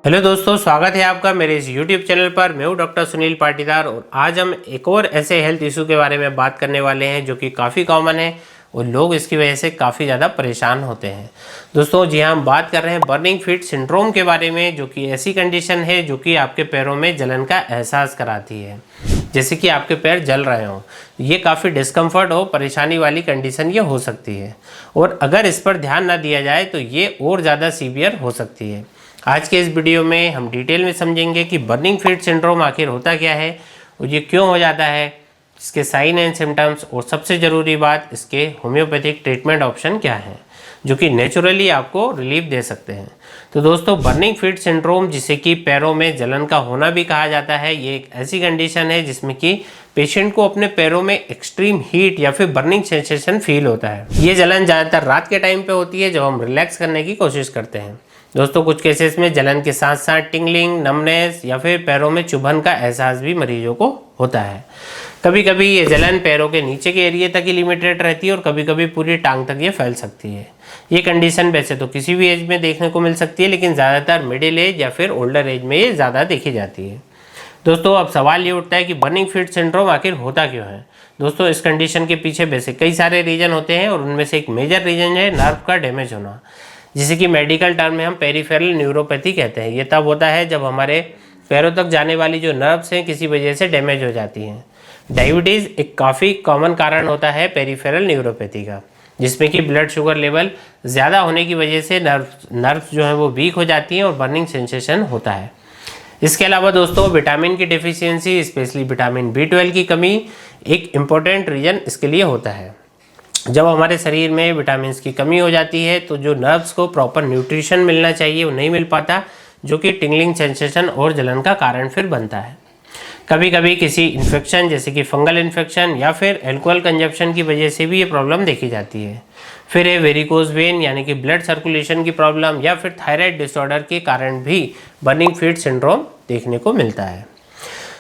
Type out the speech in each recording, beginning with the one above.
Hello दोस्तों, स्वागत है आपका मेरे इस YouTube चैनल पर। मैं हूं डॉक्टर सुनील पाटीदार और आज हम एक और ऐसे हेल्थ इशू के बारे में बात करने वाले हैं जो कि काफ़ी कॉमन है और लोग इसकी वजह से काफ़ी ज़्यादा परेशान होते हैं। दोस्तों जी हाँ, हम बात कर रहे हैं बर्निंग फीट सिंड्रोम के बारे में, जो कि ऐसी कंडीशन है जो कि आपके पैरों में जलन का एहसास कराती है, जैसे कि आपके पैर जल रहे हों। ये काफ़ी डिस्कम्फर्ट हो, परेशानी वाली कंडीशन ये हो सकती है और अगर इस पर ध्यान ना दिया जाए तो ये और ज़्यादा सीवियर हो सकती है। आज के इस वीडियो में हम डिटेल में समझेंगे कि बर्निंग फीट सिंड्रोम आखिर होता क्या है और ये क्यों हो जाता है, इसके साइन एंड सिम्टम्स और सबसे ज़रूरी बात, इसके होम्योपैथिक ट्रीटमेंट ऑप्शन क्या है जो कि नेचुरली आपको रिलीफ दे सकते हैं। तो दोस्तों, बर्निंग फीट सिंड्रोम, जिसे कि पैरों में जलन का होना भी कहा जाता है, ये एक ऐसी कंडीशन है जिसमें कि पेशेंट को अपने पैरों में एक्सट्रीम हीट या फिर बर्निंग सेंसेशन फील होता है। ये जलन ज़्यादातर रात के टाइम पे होती है जब हम रिलैक्स करने की कोशिश करते हैं। दोस्तों, कुछ केसेस में जलन के साथ साथ टिंगलिंग, नमनेस या फिर पैरों में चुभन का एहसास भी मरीजों को होता है। कभी कभी ये जलन पैरों के नीचे के एरिया तक ही लिमिटेड रहती है और कभी कभी पूरी टांग तक ये फैल सकती है। ये कंडीशन वैसे तो किसी भी एज में देखने को मिल सकती है, लेकिन ज़्यादातर मिडिल एज या फिर ओल्डर एज में ये ज़्यादा देखी जाती है। दोस्तों, अब सवाल ये उठता है कि बर्निंग फीट सिंड्रोम आखिर होता क्यों है। दोस्तों, इस कंडीशन के पीछे वैसे कई सारे रीजन होते हैं और उनमें से एक मेजर रीजन है नर्व का डैमेज होना, जिसे कि मेडिकल टर्म में हम पेरिफेरल न्यूरोपैथी कहते हैं। ये तब होता है जब हमारे पैरों तक जाने वाली जो नर्व्स हैं किसी वजह से डैमेज हो जाती हैं। डायबिटीज़ एक काफ़ी कॉमन कारण होता है पेरिफेरल न्यूरोपैथी का, जिसमें कि ब्लड शुगर लेवल ज़्यादा होने की वजह से नर्व्स जो है वो वीक हो जाती हैं और बर्निंग सेंसेशन होता है। इसके अलावा दोस्तों, विटामिन की डिफिशियंसी, स्पेशली विटामिन B12 की कमी एक इम्पोर्टेंट रीजन इसके लिए होता है। जब हमारे शरीर में विटामिन की कमी हो जाती है तो जो नर्व्स को प्रॉपर न्यूट्रिशन मिलना चाहिए वो नहीं मिल पाता, जो कि टिंगलिंग सेंसेशन और जलन का कारण फिर बनता है। कभी कभी किसी इन्फेक्शन जैसे कि फंगल इन्फेक्शन या फिर एल्कोहल कंजप्शन की वजह से भी ये प्रॉब्लम देखी जाती है। फिर ये वेरिकोज वेन यानी कि ब्लड सर्कुलेशन की प्रॉब्लम या फिर थायराइड डिसऑर्डर के कारण भी बर्निंग फीट सिंड्रोम देखने को मिलता है।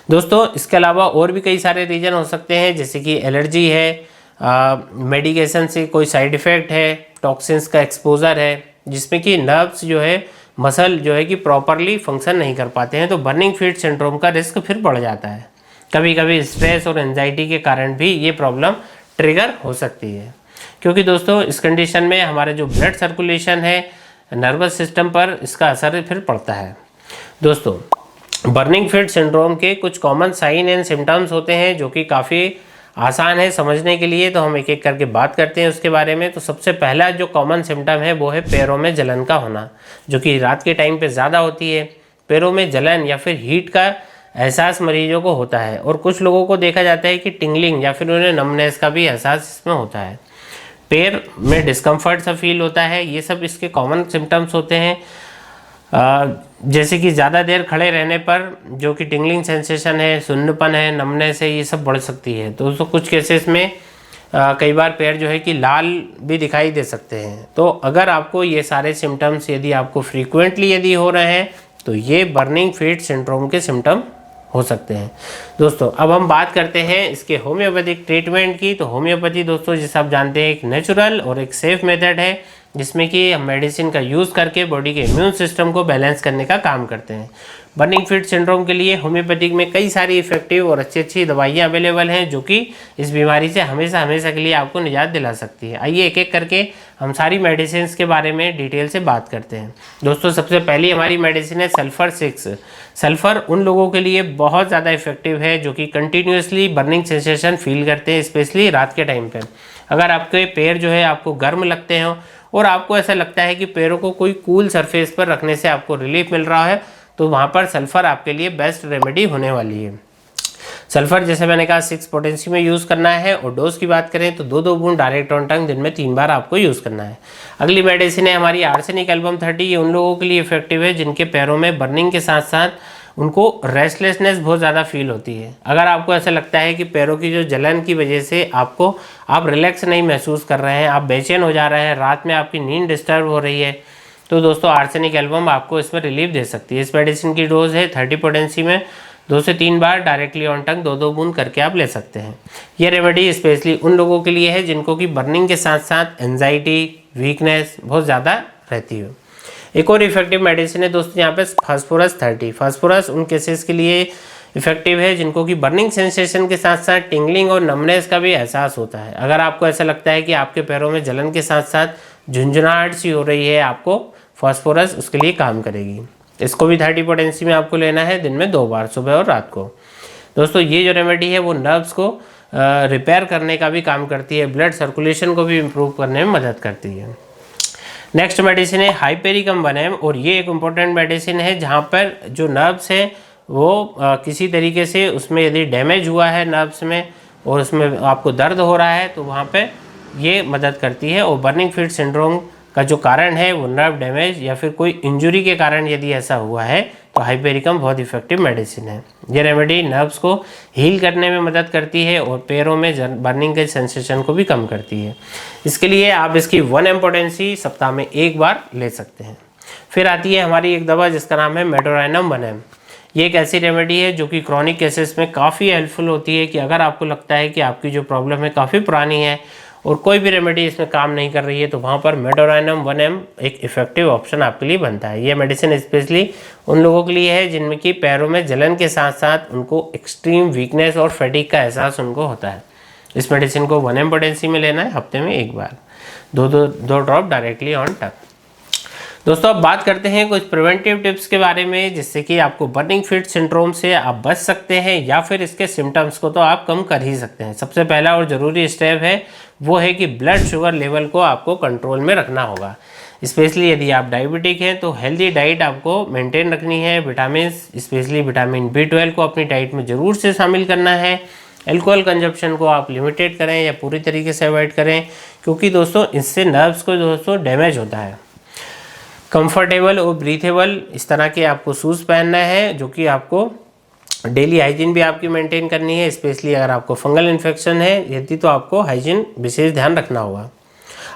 दोस्तों, इसके अलावा और भी कई सारे रीजन हो सकते हैं, जैसे कि एलर्जी है, मेडिकेशन से कोई साइड इफ़ेक्ट है, टॉक्सिन्स का एक्सपोजर है, जिसमें कि नर्व्स जो है, मसल जो है कि प्रॉपरली फंक्शन नहीं कर पाते हैं, तो बर्निंग फीट सिंड्रोम का रिस्क फिर बढ़ जाता है। कभी कभी स्ट्रेस और एंजाइटी के कारण भी ये प्रॉब्लम ट्रिगर हो सकती है, क्योंकि दोस्तों इस कंडीशन में हमारे जो ब्लड सर्कुलेशन है नर्वस सिस्टम पर, इसका असर फिर पड़ता है। दोस्तों, बर्निंग फीट सिंड्रोम के कुछ कॉमन साइन एंड सिम्टम्स होते हैं जो कि काफ़ी आसान है समझने के लिए, तो हम एक एक करके बात करते हैं उसके बारे में। तो सबसे पहला जो कॉमन सिम्टम है वो है पैरों में जलन का होना, जो कि रात के टाइम पे ज़्यादा होती है। पैरों में जलन या फिर हीट का एहसास मरीजों को होता है और कुछ लोगों को देखा जाता है कि टिंगलिंग या फिर उन्हें नमनेस का भी एहसास इसमें होता है। पैर में डिस्कम्फर्ट सा फील होता है। ये सब इसके कॉमन सिम्टम्स होते हैं। जैसे कि ज़्यादा देर खड़े रहने पर जो कि टिंगलिंग सेंसेशन है, सुन्नपन है, नमनेस है, ये सब बढ़ सकती है। तो दोस्तों, कुछ केसेस में कई बार पैर जो है कि लाल भी दिखाई दे सकते हैं। तो अगर आपको ये सारे सिम्टम्स यदि आपको फ्रीक्वेंटली यदि हो रहे हैं तो ये बर्निंग फीट सिंड्रोम के सिम्टम हो सकते हैं। दोस्तों, अब हम बात करते हैं इसके होम्योपैथिक ट्रीटमेंट की। तो होम्योपैथी दोस्तों, जैसे आप जानते हैं, एक नेचुरल और एक सेफ मेथड है जिसमें कि हम मेडिसिन का यूज़ करके बॉडी के इम्यून सिस्टम को बैलेंस करने का काम करते हैं। बर्निंग फीट सिंड्रोम के लिए होम्योपैथिक में कई सारी इफेक्टिव और अच्छी अच्छी दवाइयाँ अवेलेबल हैं जो कि इस बीमारी से हमेशा हमेशा के लिए आपको निजात दिला सकती है। आइए एक एक करके हम सारी मेडिसिन के बारे में डिटेल से बात करते हैं। दोस्तों, सबसे पहली हमारी मेडिसिन है सल्फर 6। सल्फर उन लोगों के लिए बहुत ज़्यादा इफेक्टिव है जो कि कंटिन्यूसली बर्निंग सेंसेशन फील करते हैं, स्पेशली रात के टाइम पर। अगर आपके पैर जो है आपको गर्म लगते हों और आपको ऐसा लगता है कि पैरों को कोई कूल सरफेस पर रखने से आपको रिलीफ मिल रहा है, तो वहाँ पर सल्फ़र आपके लिए बेस्ट रेमेडी होने वाली है। सल्फ़र, जैसे मैंने कहा, 6 पोटेंसी में यूज़ करना है और डोज की बात करें तो 2-2 बूंद डायरेक्ट ऑन टंग दिन में 3 बार आपको यूज़ करना है। अगली मेडिसिन है हमारी आर्सेनिक एल्बम 30। ये उन लोगों के लिए इफेक्टिव है जिनके पैरों में बर्निंग के साथ साथ उनको रेस्टलेसनेस बहुत ज़्यादा फील होती है। अगर आपको ऐसा लगता है कि पैरों की जो जलन की वजह से आप रिलैक्स नहीं महसूस कर रहे हैं, आप बेचैन हो जा रहे हैं, रात में आपकी नींद डिस्टर्ब हो रही है, तो दोस्तों आर्सेनिक एल्बम आपको इसमें रिलीफ दे सकती है। इस मेडिसिन की डोज है 30 पोटेंसी में 2 से 3 बार डायरेक्टली ऑन टंग 2-2 बूंद करके आप ले सकते हैं। ये रेमेडी स्पेशली उन लोगों के लिए है जिनको कि बर्निंग के साथ साथ एंजाइटी, वीकनेस बहुत ज़्यादा रहती हो। एक और इफेक्टिव मेडिसिन है दोस्तों यहाँ पे फास्फोरस 30। फास्फोरस उन केसेस के लिए इफेक्टिव है जिनको कि बर्निंग सेंसेशन के साथ साथ टिंगलिंग और नमनेस का भी एहसास होता है। अगर आपको ऐसा लगता है कि आपके पैरों में जलन के साथ साथ झुंझुनाहट सी हो रही है, आपको फास्फोरस उसके लिए काम करेगी। इसको भी 30 पोटेंसी में आपको लेना है, दिन में 2 बार, सुबह और रात को। दोस्तों ये जो रेमेडी है वो नर्व्स को रिपेयर करने का भी काम करती है, ब्लड सर्कुलेशन को भी इम्प्रूव करने में मदद करती है। नेक्स्ट मेडिसिन है हाइपेरिकम वनेम, और ये एक इम्पोर्टेंट मेडिसिन है जहाँ पर जो नर्व्स है वो किसी तरीके से उसमें यदि डैमेज हुआ है नर्व्स में और उसमें आपको दर्द हो रहा है तो वहाँ पे ये मदद करती है। और बर्निंग फीट सिंड्रोम का जो कारण है वो नर्व डैमेज या फिर कोई इंजरी के कारण यदि ऐसा हुआ है तो हाइपेरिकम बहुत इफेक्टिव मेडिसिन है। ये रेमेडी नर्व्स को हील करने में मदद करती है और पैरों में बर्निंग के सेंसेशन को भी कम करती है। इसके लिए आप इसकी 1 mg पोटेंसी सप्ताह में 1 बार ले सकते हैं। फिर आती है हमारी एक दवा जिसका नाम है मेडोराइनम 1 mg। ये एक ऐसी रेमेडी है जो कि क्रॉनिक केसेस में काफ़ी हेल्पफुल होती है कि अगर आपको लगता है कि आपकी जो प्रॉब्लम है काफ़ी पुरानी है और कोई भी रेमेडी इसमें काम नहीं कर रही है तो वहाँ पर मेडोराइनम 1 mg एक इफेक्टिव ऑप्शन आपके लिए बनता है। ये मेडिसिन स्पेशली उन लोगों के लिए है जिनमें कि पैरों में जलन के साथ साथ उनको एक्सट्रीम वीकनेस और फैटिग का एहसास उनको होता है। इस मेडिसिन को 1 mg पोटेंसी में लेना है, हफ्ते में 1 बार, 2 ड्रॉप डायरेक्टली ऑन टंग। दोस्तों अब बात करते हैं कुछ प्रिवेंटिव टिप्स के बारे में जिससे कि आपको बर्निंग फीट सिंड्रोम से आप बच सकते हैं या फिर इसके सिम्टम्स को तो आप कम कर ही सकते हैं। सबसे पहला और ज़रूरी स्टेप है वो है कि ब्लड शुगर लेवल को आपको कंट्रोल में रखना होगा। स्पेशली यदि आप डायबिटिक हैं तो हेल्दी डाइट आपको मेंटेन रखनी है। विटामिन स्पेशली विटामिन B12 को अपनी डाइट में ज़रूर से शामिल करना है। अल्कोहल कंजप्शन को आप लिमिटेड करें या पूरी तरीके से अवॉइड करें क्योंकि दोस्तों इससे नर्व्स को दोस्तों डैमेज होता है। कंफर्टेबल और ब्रीथेबल इस तरह के आपको शूज़ पहनना है जो कि आपको डेली हाइजीन भी आपकी मेंटेन करनी है। स्पेशली अगर आपको फंगल इन्फेक्शन है यदि तो आपको हाइजीन विशेष ध्यान रखना होगा।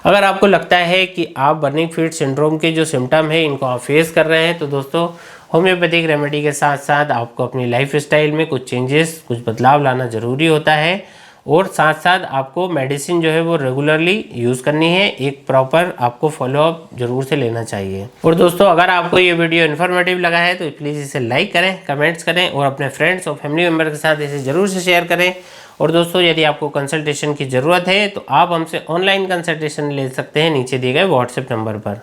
अगर आपको लगता है कि आप बर्निंग फीट सिंड्रोम के जो सिम्टम है इनको आप फेस कर रहे हैं तो दोस्तों होम्योपैथिक रेमेडी के साथ साथ आपको अपनी लाइफ स्टाइल में कुछ चेंजेस, कुछ बदलाव लाना ज़रूरी होता है और साथ साथ आपको मेडिसिन जो है वो रेगुलरली यूज़ करनी है। एक प्रॉपर आपको फॉलोअप जरूर से लेना चाहिए। और दोस्तों अगर आपको ये वीडियो इन्फॉर्मेटिव लगा है तो प्लीज़ इसे लाइक करें, कमेंट्स करें और अपने फ्रेंड्स और फैमिली मेम्बर के साथ इसे ज़रूर से शेयर करें। और दोस्तों यदि आपको कंसल्टेशन की ज़रूरत है तो आप हमसे ऑनलाइन कंसल्टेशन ले सकते हैं नीचे दिए गए व्हाट्सएप नंबर पर।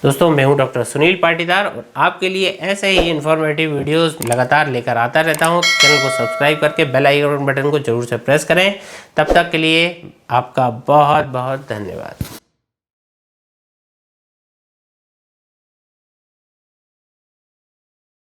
दोस्तों मैं हूं डॉक्टर सुनील पाटीदार और आपके लिए ऐसे ही इन्फॉर्मेटिव वीडियोस लगातार लेकर आता रहता हूं। चैनल को सब्सक्राइब करके बेल आइकन बटन को जरूर से प्रेस करें। तब तक के लिए आपका बहुत बहुत धन्यवाद।